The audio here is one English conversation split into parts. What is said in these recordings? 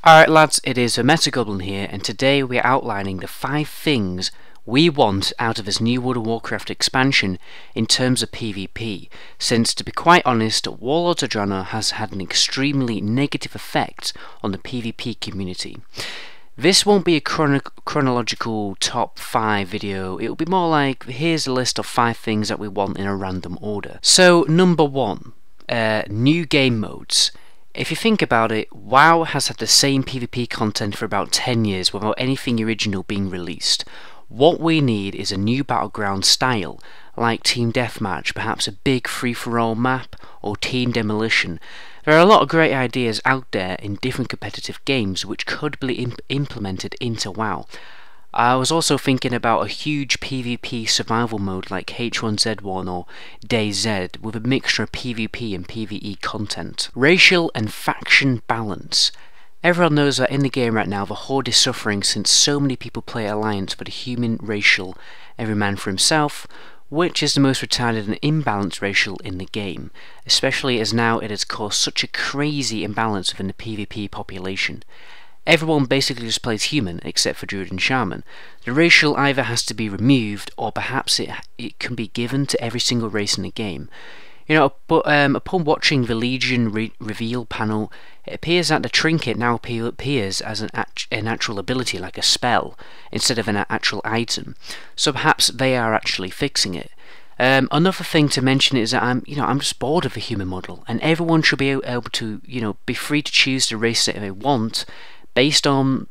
Alright lads, it is Goblin here, and today we are outlining the 5 things we want out of this new World of Warcraft expansion in terms of PvP, since to be quite honest, Warlords of Draenor has had an extremely negative effect on the PvP community. This won't be a chronological top 5 video, it will be more like, here's a list of 5 things that we want in a random order. So, number 1, new game modes. If you think about it, WoW has had the same PvP content for about 10 years without anything original being released. What we need is a new battleground style, like Team Deathmatch, perhaps a big free-for-all map, or Team Demolition. There are a lot of great ideas out there in different competitive games which could be implemented into WoW. I was also thinking about a huge PvP survival mode like H1Z1 or DayZ with a mixture of PvP and PvE content. Racial and faction balance. Everyone knows that in the game right now the Horde is suffering since so many people play Alliance for the human racial, every man for himself, which is the most retarded and imbalanced racial in the game, especially as now it has caused such a crazy imbalance within the PvP population. Everyone basically just plays human, except for Druid and Shaman. The racial either has to be removed, or perhaps it can be given to every single race in the game. You know, but upon watching the Legion reveal panel, it appears that the trinket now appears as a natural ability, like a spell, instead of an actual item. So perhaps they are actually fixing it. Another thing to mention is that I'm just bored of the human model, and everyone should be able to, be free to choose the race that they want, based on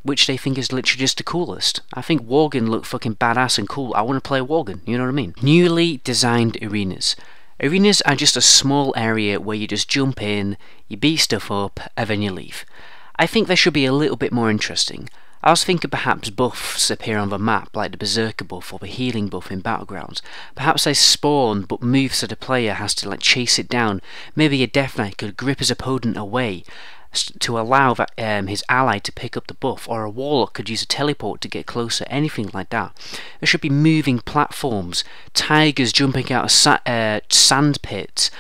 which they think is literally just the coolest. I think Worgen look fucking badass and cool. I want to play Worgen, you know what I mean? Newly designed arenas. Arenas are just a small area where you just jump in, you beat stuff up, and then you leave. I think they should be a little bit more interesting. I was thinking perhaps buffs appear on the map, like the Berserker buff or the healing buff in Battlegrounds. Perhaps they spawn, but move so the player has to chase it down. Maybe a Death Knight could grip his opponent away to allow his ally to pick up the buff, or a Warlock could use a teleport to get closer, anything like that. There should be moving platforms, tigers jumping out of sand pits.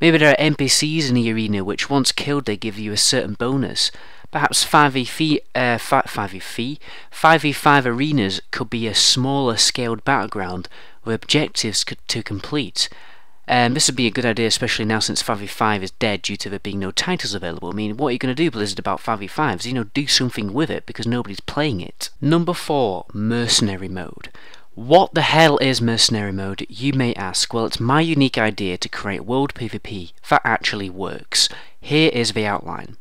Maybe there are NPCs in the arena which once killed they give you a certain bonus. Perhaps 5v5 arenas could be a smaller scaled battleground with objectives to complete. This would be a good idea, especially now since 5v5 is dead due to there being no titles available. I mean, what are you going to do, Blizzard, about 5v5s? Do something with it, because nobody's playing it. Number 4, Mercenary Mode. What the hell is Mercenary Mode, you may ask? Well, it's my unique idea to create world PvP that actually works. Here is the outline.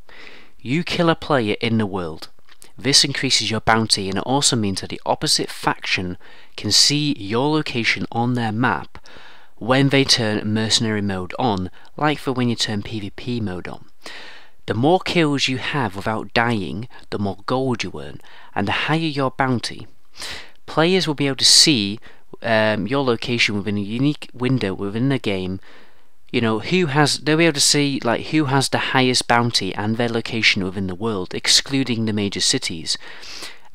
You kill a player in the world. This increases your bounty, and it also means that the opposite faction can see your location on their map when they turn Mercenary Mode on, like for when you turn PvP mode on. The more kills you have without dying, the more gold you earn, and the higher your bounty. Players will be able to see your location within a unique window within the game. They'll be able to see who has the highest bounty and their location within the world, excluding the major cities.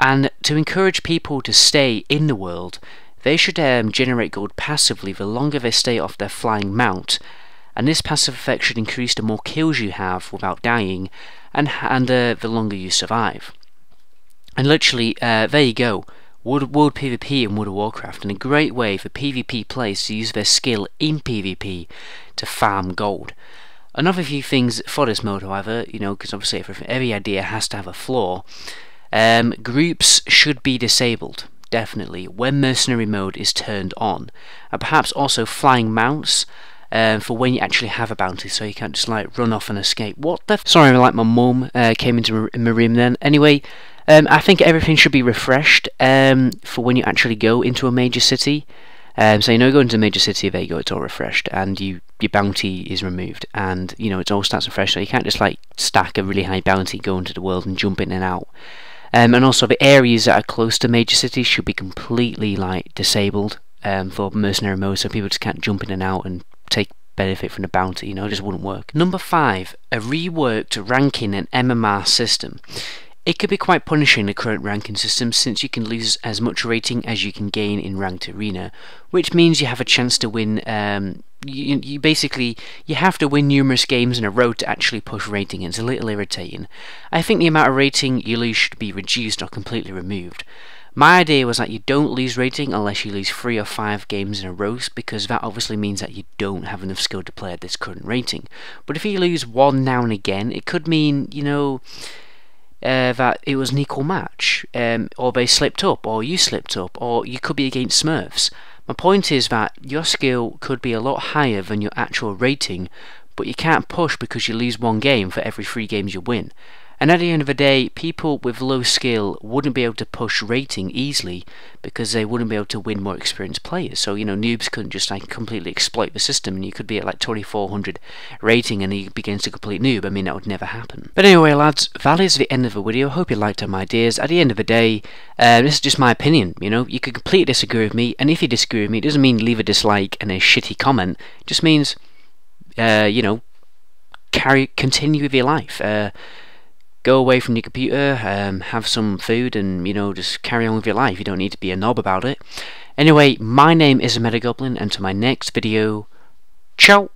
And to encourage people to stay in the world, they should generate gold passively the longer they stay off their flying mount, and this passive effect should increase the more kills you have without dying, and the longer you survive. And literally, there you go. World PvP in World of Warcraft, and a great way for PvP players to use their skill in PvP to farm gold. Another few things for this mode, however, because obviously every idea has to have a flaw. Groups should be disabled, definitely, when Mercenary Mode is turned on, and perhaps also flying mounts for when you actually have a bounty, so you can't just run off and escape. Sorry, my mum came into my room then. Anyway, I think everything should be refreshed for when you actually go into a major city. So go into a major city, there you go, it's all refreshed, and your bounty is removed, and it all starts fresh, so you can't just stack a really high bounty, go into the world and jump in and out. And also the areas that are close to major cities should be completely disabled for Mercenary Mode, so people just can't jump in and out and take benefit from the bounty. It just wouldn't work. Number 5, a reworked ranking and MMR system. It could be quite punishing, the current ranking system, since you can lose as much rating as you can gain in ranked arena, which means you have a chance to win. You basically have to win numerous games in a row to actually push rating. It's a little irritating. I think the amount of rating you lose should be reduced or completely removed. My idea was that you don't lose rating unless you lose 3 or 5 games in a row, because that obviously means that you don't have enough skill to play at this current rating. But if you lose one now and again, it could mean, that it was an equal match, or they slipped up, or you slipped up, or you could be against Smurfs. My point is that your skill could be a lot higher than your actual rating, but you can't push because you lose one game for every 3 games you win. And at the end of the day, people with low skill wouldn't be able to push rating easily because they wouldn't be able to win more experienced players. So, noobs couldn't just completely exploit the system, and you could be at 2400 rating and he begins to complete noob. I mean, that would never happen. But anyway, lads, that is the end of the video. Hope you liked my ideas. At the end of the day, this is just my opinion. You could completely disagree with me, and if you disagree with me, it doesn't mean leave a dislike and a shitty comment. It just means, continue with your life. Go away from your computer, have some food, and just carry on with your life. You don't need to be a knob about it. Anyway, my name is Metagoblin, and to my next video, ciao!